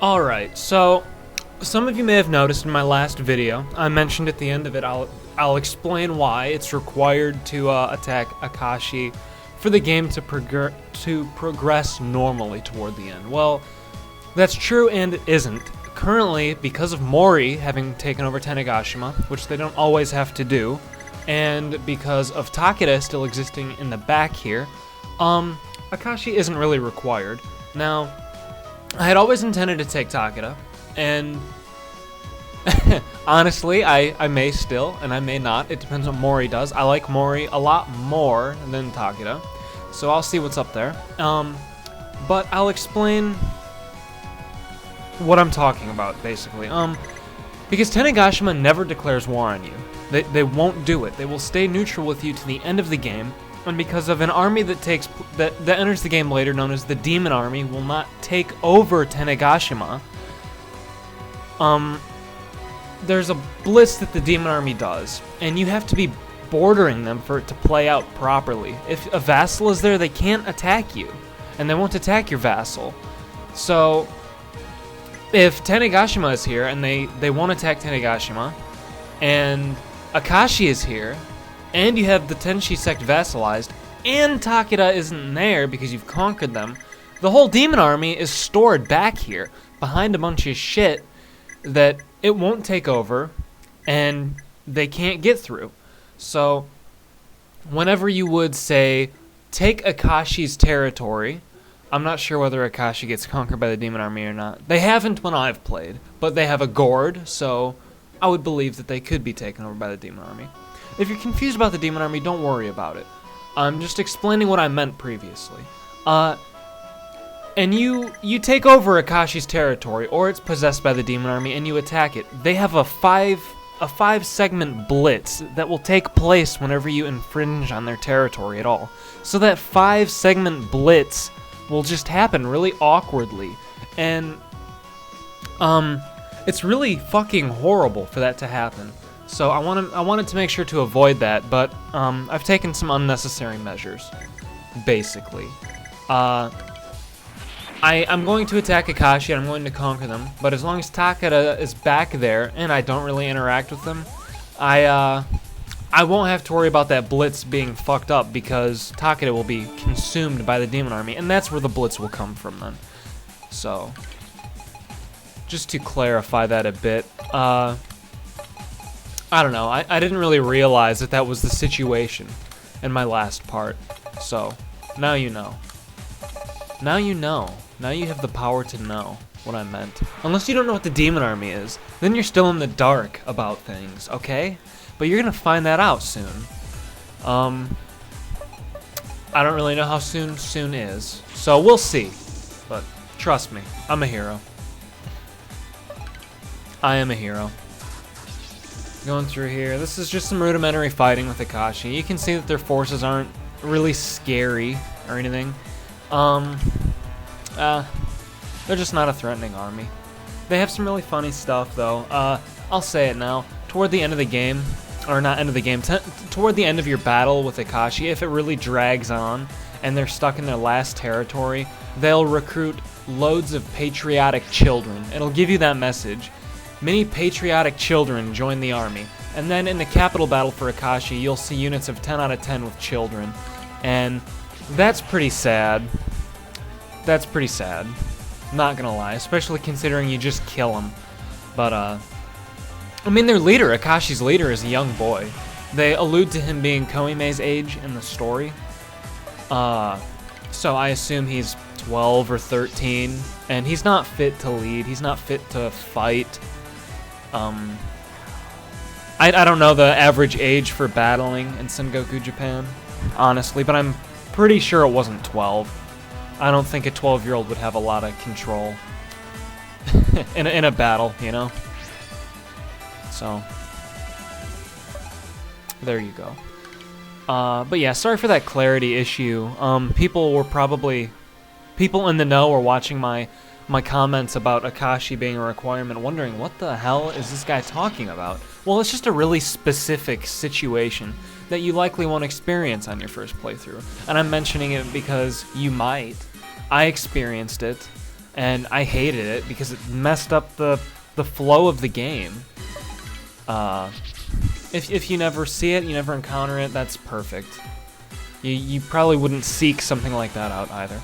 Alright, so some of you may have noticed in my last video, I mentioned at the end of it, I'll explain why it's required to attack Akashi for the game to progress normally toward the end. Well, that's true and it isn't. Currently, because of Mori having taken over Tanegashima, which they don't always have to do, and because of Takeda still existing in the back here, Akashi isn't really required. Now, I had always intended to take Takeda, and honestly, I may still, and I may not. It depends what Mori does. I like Mori a lot more than Takeda, so I'll see what's up there. But I'll explain what I'm talking about, basically. Because Tanegashima never declares war on you. They won't do it. They will stay neutral with you to the end of the game, and because of an army that enters the game later, known as the Demon Army, will not take over Tanegashima. There's a blitz that the Demon Army does, and you have to be bordering them for it to play out properly. If a vassal is there, they can't attack you, and they won't attack your vassal. So, if Tanegashima is here, and they won't attack Tanegashima, and Akashi is here, and you have the Tenshi sect vassalized, and Takeda isn't there because you've conquered them, the whole Demon Army is stored back here, behind a bunch of shit that it won't take over, and they can't get through. So, whenever you would say, take Akashi's territory, I'm not sure whether Akashi gets conquered by the Demon Army or not. They haven't when I've played, but they have a gourd, so I would believe that they could be taken over by the Demon Army. If you're confused about the Demon Army, don't worry about it. I'm just explaining what I meant previously. And you take over Akashi's territory, or it's possessed by the Demon Army, and you attack it. They have a five-segment blitz that will take place whenever you infringe on their territory at all. So that 5-segment blitz will just happen really awkwardly, and it's really fucking horrible for that to happen. So I wanted to make sure to avoid that, but I've taken some unnecessary measures, basically. I'm going to attack Akashi and I'm going to conquer them, but as long as Takeda is back there and I don't really interact with them, I won't have to worry about that blitz being fucked up because Takeda will be consumed by the Demon Army, and that's where the blitz will come from then. So, just to clarify that a bit, I don't know, I didn't really realize that was the situation in my last part, so now you know. Now you know. Now you have the power to know what I meant. Unless you don't know what the Demon Army is, then you're still in the dark about things, okay? But you're gonna find that out soon. I don't really know how soon is, so we'll see. But trust me, I'm a hero. I am a hero. Going through here, this is just some rudimentary fighting with Akashi. You can see that their forces aren't really scary or anything. They're just not a threatening army. They have some really funny stuff, though. I'll say it now. Toward the end of the game, or not end of the game, toward the end of your battle with Akashi, if it really drags on and they're stuck in their last territory, they'll recruit loads of patriotic children. It'll give you that message. Many patriotic children join the army. And then in the capital battle for Akashi, you'll see units of 10 out of 10 with children. And that's pretty sad. That's pretty sad. Not gonna lie, especially considering you just kill them. But, I mean, their leader, Akashi's leader, is a young boy. They allude to him being Koime's age in the story. So I assume he's 12 or 13, and he's not fit to lead. He's not fit to fight. I don't know the average age for battling in Sengoku Japan, honestly, but I'm pretty sure it wasn't 12. I don't think a 12-year-old would have a lot of control in a battle, you know? So, there you go. But yeah, sorry for that clarity issue. People in the know were watching my comments about Akashi being a requirement, wondering what the hell is this guy talking about? Well, it's just a really specific situation that you likely won't experience on your first playthrough. And I'm mentioning it because you might. I experienced it, and I hated it because it messed up the flow of the game. If you never see it, you never encounter it, that's perfect. You probably wouldn't seek something like that out either.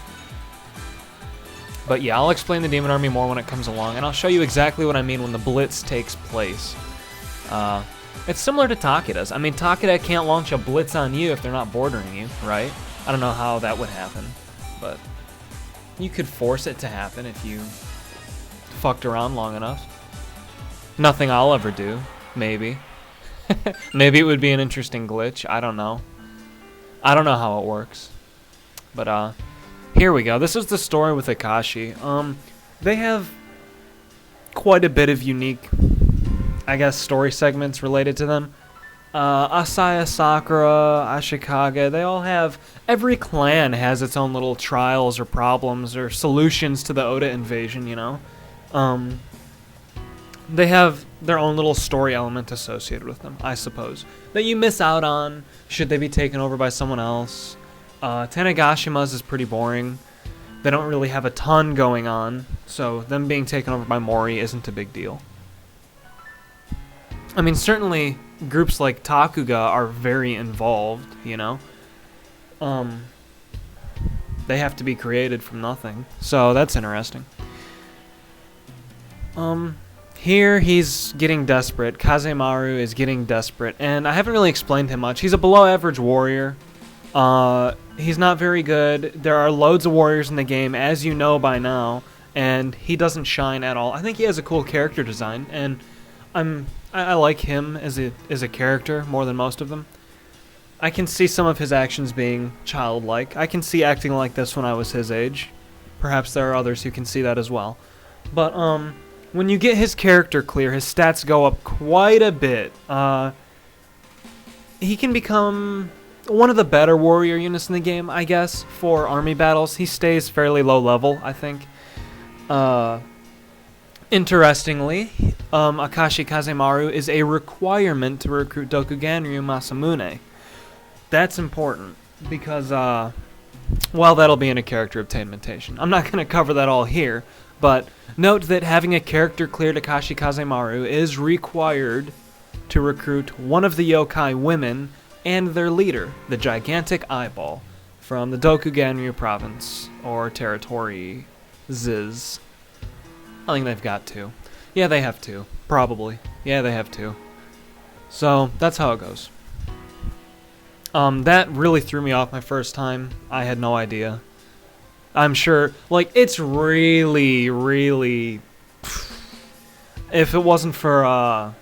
But yeah, I'll explain the Demon Army more when it comes along, and I'll show you exactly what I mean when the Blitz takes place. It's similar to Takeda's. I mean, Takeda can't launch a Blitz on you if they're not bordering you, right? I don't know how that would happen, but you could force it to happen if you fucked around long enough. Nothing I'll ever do, maybe. Maybe it would be an interesting glitch, I don't know. I don't know how it works. But, here we go. This is the story with Akashi. They have quite a bit of unique, I guess, story segments related to them. Asaya, Sakura, Ashikage, they all have, every clan has its own little trials or problems or solutions to the Oda invasion, you know? They have their own little story element associated with them, I suppose, that you miss out on should they be taken over by someone else. Tanegashima's is pretty boring. They don't really have a ton going on, so them being taken over by Mori isn't a big deal. I mean, certainly groups like Takuga are very involved, you know? They have to be created from nothing, so that's interesting. Here he's getting desperate. Kazemaru is getting desperate, and I haven't really explained him much. He's a below-average warrior. He's not very good. There are loads of warriors in the game, as you know by now, and he doesn't shine at all. I think he has a cool character design, and I like him as a character more than most of them. I can see some of his actions being childlike. I can see acting like this when I was his age. Perhaps there are others who can see that as well. But when you get his character clear, his stats go up quite a bit. He can become one of the better warrior units in the game, I guess, for army battles. He stays fairly low level, I think. Interestingly, Akashi Kazemaru is a requirement to recruit Dokuganryu Masamune. That's important, because, well, that'll be in a character obtainmentation. I'm not going to cover that all here, but note that having a character cleared Akashi Kazemaru is required to recruit one of the yokai women and their leader, the gigantic eyeball, from the Dokuganryu province, or territory, Ziz. I think they've got to. Yeah, they have to. Probably. Yeah, they have to. So, that's how it goes. That really threw me off my first time. I had no idea. I'm sure, like, it's really, really... If it wasn't for,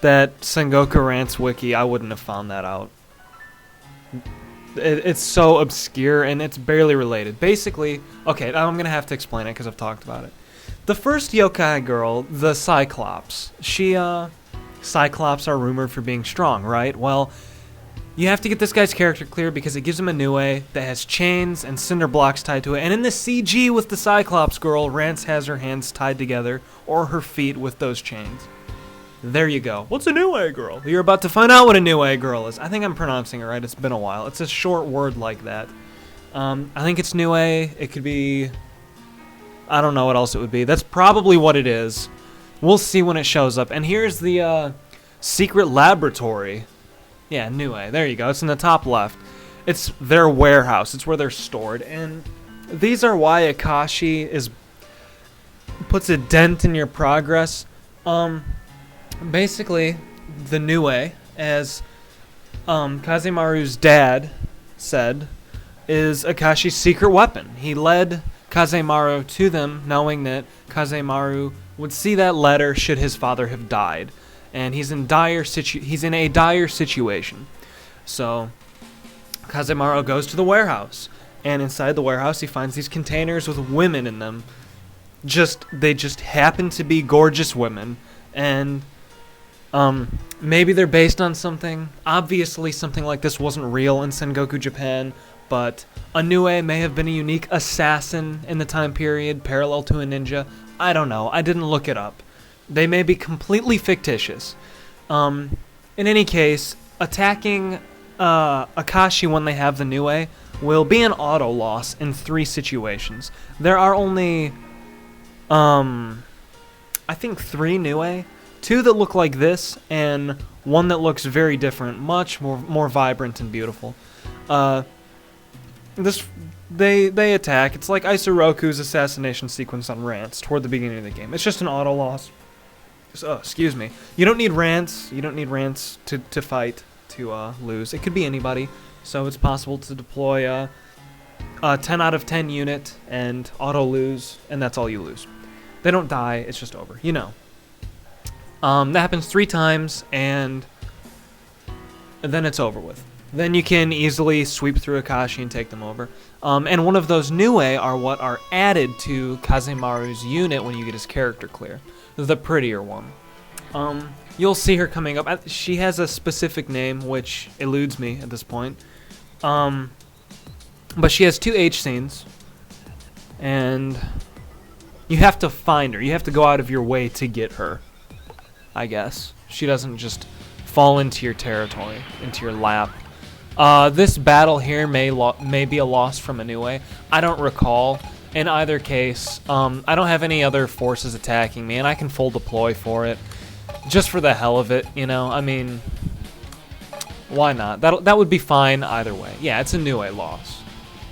that Sengoku Rance wiki, I wouldn't have found that out. It's so obscure, and it's barely related. Basically, okay, I'm going to have to explain it because I've talked about it. The first yokai girl, the Cyclops, Cyclops are rumored for being strong, right? Well, you have to get this guy's character clear because it gives him a Nue that has chains and cinder blocks tied to it. And in the CG with the Cyclops girl, Rance has her hands tied together, or her feet with those chains. There you go. What's a Nue girl? You're about to find out what a Nue girl is. I think I'm pronouncing it right. It's been a while. It's a short word like that. I think it's Nue. It could be... I don't know what else it would be. That's probably what it is. We'll see when it shows up. And here's the secret laboratory. Yeah, Nue. There you go. It's in the top left. It's their warehouse. It's where they're stored. And these are why Akashi puts a dent in your progress. Basically, the Nue, as Kazemaru's dad said, is Akashi's secret weapon. He led Kazemaru to them, knowing that Kazemaru would see that letter should his father have died, and he's in a dire situation. So Kazemaru goes to the warehouse, and inside the warehouse he finds these containers with women in them. They just happen to be gorgeous women, and maybe they're based on something. Obviously, something like this wasn't real in Sengoku Japan. But a Nue may have been a unique assassin in the time period, parallel to a ninja. I don't know. I didn't look it up. They may be completely fictitious. In any case, attacking Akashi when they have the Nue will be an auto loss in 3 situations. There are only I think 3 Nue, 2 that look like this, and 1 that looks very different, much more vibrant and beautiful. They attack. It's like Isoroku's assassination sequence on Rance toward the beginning of the game. It's just an auto loss. Excuse me. You don't need Rance. You don't need Rance to fight to lose. It could be anybody. So it's possible to deploy a 10 out of 10 unit and auto lose, and that's all you lose. They don't die. It's just over. You know. That happens 3 times, and then it's over with. Then you can easily sweep through Akashi and take them over. And one of those Nue are what are added to Kazemaru's unit when you get his character clear. The prettier one. You'll see her coming up. She has a specific name, which eludes me at this point. But she has 2 H scenes. And you have to find her. You have to go out of your way to get her, I guess. She doesn't just fall into your territory, into your lap. This battle here may be a loss from a Nue. I don't recall. In either case, I don't have any other forces attacking me, and I can full deploy for it. Just for the hell of it, you know? I mean, why not? That would be fine either way. Yeah, it's a Nue loss.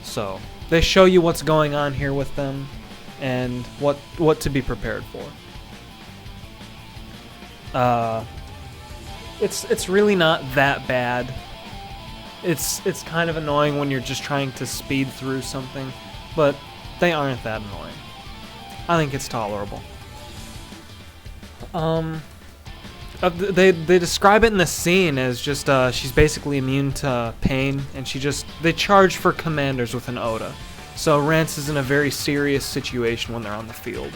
So, they show you what's going on here with them, and what to be prepared for. It's really not that bad. It's kind of annoying when you're just trying to speed through something, but they aren't that annoying. I think it's tolerable. They describe it in the scene as just she's basically immune to pain, and they charge for commanders with an Oda. So Rance is in a very serious situation when they're on the field,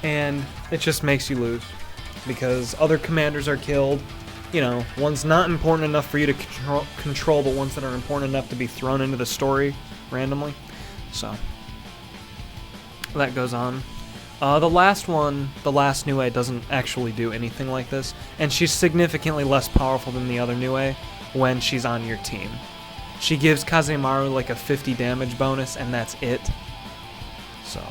and it just makes you lose because other commanders are killed. You know, one's not important enough for you to control, but ones that are important enough to be thrown into the story randomly. So that goes on. The last Nue doesn't actually do anything like this, and she's significantly less powerful than the other Nue when she's on your team. She gives Kazemaru like a 50 damage bonus, and that's it. So,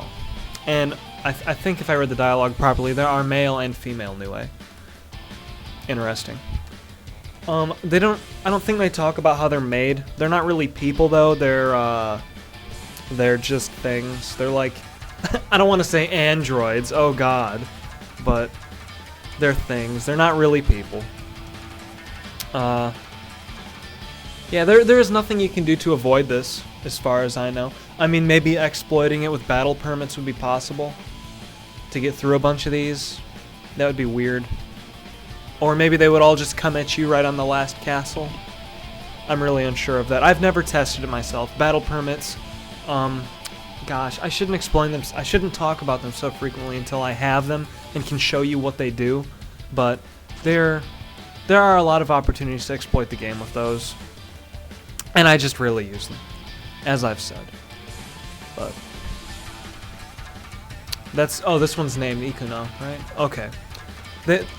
and I think if I read the dialogue properly, there are male and female Nue. Interesting. I don't think they talk about how they're made. They're not really people though. They're just things. They're like, I don't want to say androids. Oh God, but they're things. They're not really people. Yeah, there is nothing you can do to avoid this, as far as I know. I mean, maybe exploiting it with battle permits would be possible to get through a bunch of these. That would be weird. Or maybe they would all just come at you right on the last castle. I'm really unsure of that. I've never tested it myself. Battle permits, gosh, I shouldn't explain them. I shouldn't talk about them so frequently until I have them and can show you what they do. But there are a lot of opportunities to exploit the game with those. And I just really use them, as I've said. But this one's named Ikuno, right? Okay.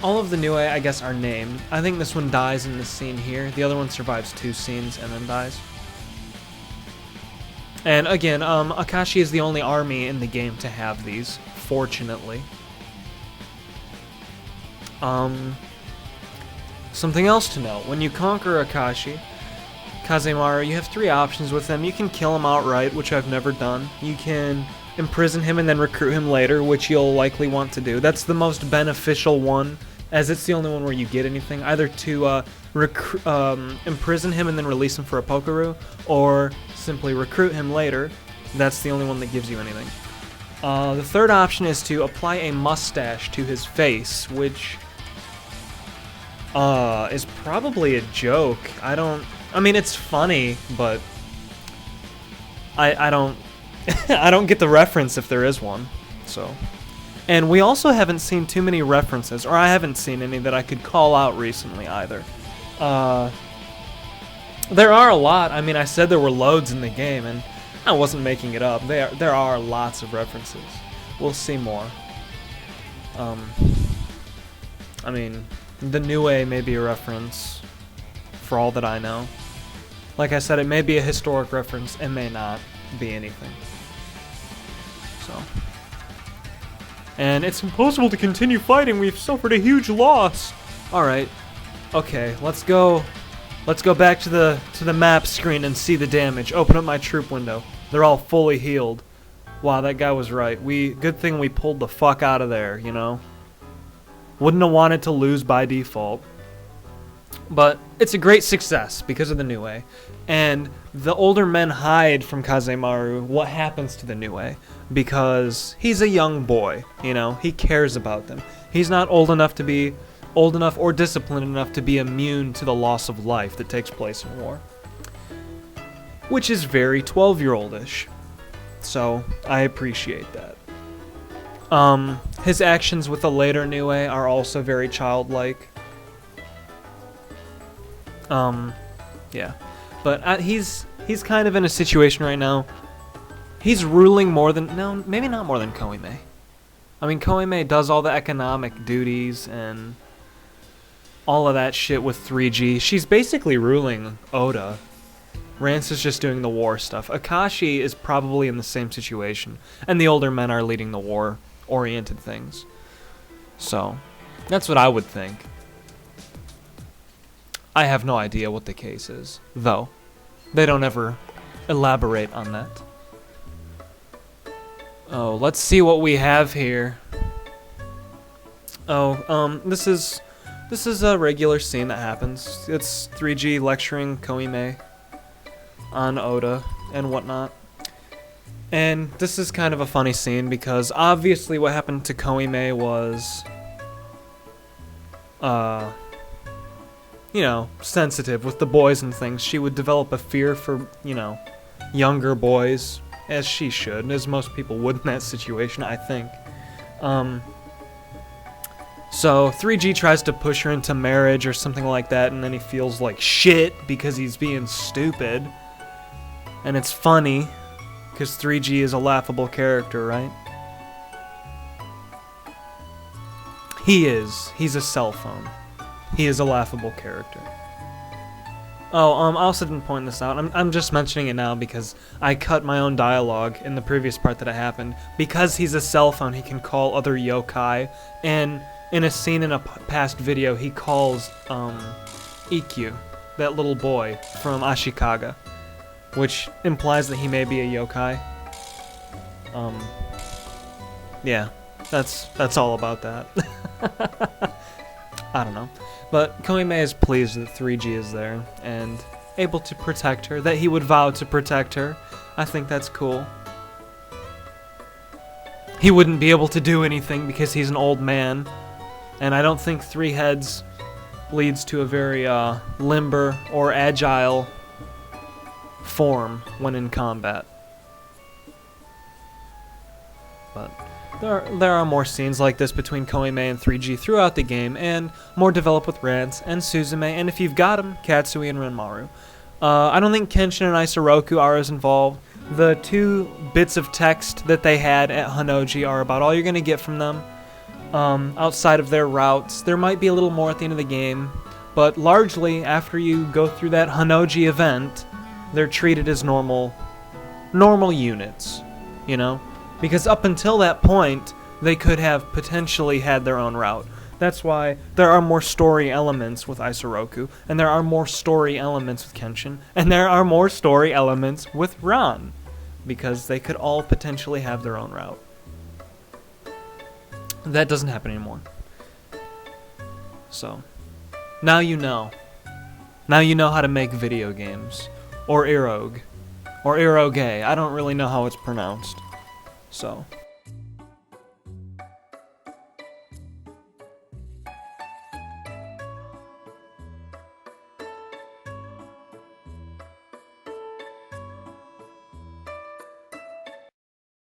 All of the Nue, I guess, are named. I think this one dies in this scene here. The other one survives 2 scenes and then dies. And again, Akashi is the only army in the game to have these, fortunately. Something else to know. When you conquer Akashi, Kazemaru, you have 3 options with them. You can kill him outright, which I've never done. You can imprison him and then recruit him later, which you'll likely want to do. That's the most beneficial one, as it's the only one where you get anything. Either to imprison him and then release him for a Pokeru, or simply recruit him later. That's the only one that gives you anything. The third option is to apply a mustache to his face, which is probably a joke. I mean, it's funny, but I don't I don't get the reference if there is one. So, and we also haven't seen too many references, or I haven't seen any that I could call out recently either. There are a lot. I mean, I said there were loads in the game, and I wasn't making it up. There are lots of references. We'll see more. I mean, the Nue may be a reference, for all that I know. Like I said, it may be a historic reference, it may not be anything. So, And it's impossible to continue fighting. We've suffered a huge loss. All right. Okay, let's go back to the map screen and see the damage. Open up my troop window. They're all fully healed. Wow, that guy was right. Good thing we pulled the fuck out of there, you know? Wouldn't have wanted to lose by default. But it's a great success because of the Nue. And the older men hide from Kazemaru what happens to the Nue. Because he's a young boy, you know? He cares about them. He's not old enough or disciplined enough to be immune to the loss of life that takes place in war. Which is very 12-year-old-ish. So, I appreciate that. His actions with the later Nue are also very childlike. Yeah. But he's kind of in a situation right now. He's ruling more than... No, maybe not more than Koime. I mean, Koime does all the economic duties and all of that shit with 3G. She's basically ruling Oda. Rance is just doing the war stuff. Akashi is probably in the same situation. And the older men are leading the war-oriented things. So, that's what I would think. I have no idea what the case is, though. They don't ever elaborate on that. Oh, let's see what we have here. Oh, this is a regular scene that happens. It's 3G lecturing Koime on Oda and whatnot. And this is kind of a funny scene because obviously what happened to Koime was, you know, sensitive with the boys and things. She would develop a fear for, you know, younger boys, as she should, as most people would in that situation, I think. So 3G tries to push her into marriage or something like that, and then he feels like shit because he's being stupid. And it's funny, because 3G is a laughable character, right? He is. He's a cell phone. He is a laughable character. Oh, I also didn't point this out. I'm just mentioning it now because I cut my own dialogue in the previous part that it happened. Because he's a cell phone, he can call other yokai, and in a scene in a past video, he calls Ikkyu, that little boy from Ashikaga, which implies that he may be a yokai. Yeah, that's all about that. I don't know. But Koime is pleased that 3G is there and able to protect her, that he would vow to protect her. I think that's cool. He wouldn't be able to do anything because he's an old man, and I don't think 3 heads leads to a very limber or agile form when in combat. But there are more scenes like this between Koime and 3G throughout the game, and more developed with Rance and Suzume, and if you've got them, Katsui and Renmaru. I don't think Kenshin and Isoroku are as involved. The 2 bits of text that they had at Hanoji are about all you're going to get from them. Outside of their routes, there might be a little more at the end of the game, but largely, after you go through that Hanoji event, they're treated as normal units, you know? Because up until that point, they could have potentially had their own route. That's why there are more story elements with Isoroku, and there are more story elements with Kenshin, and there are more story elements with Ran, because they could all potentially have their own route. That doesn't happen anymore. So, now you know. Now you know how to make video games. Or Eroge. Or Eroge. I don't really know how it's pronounced. So,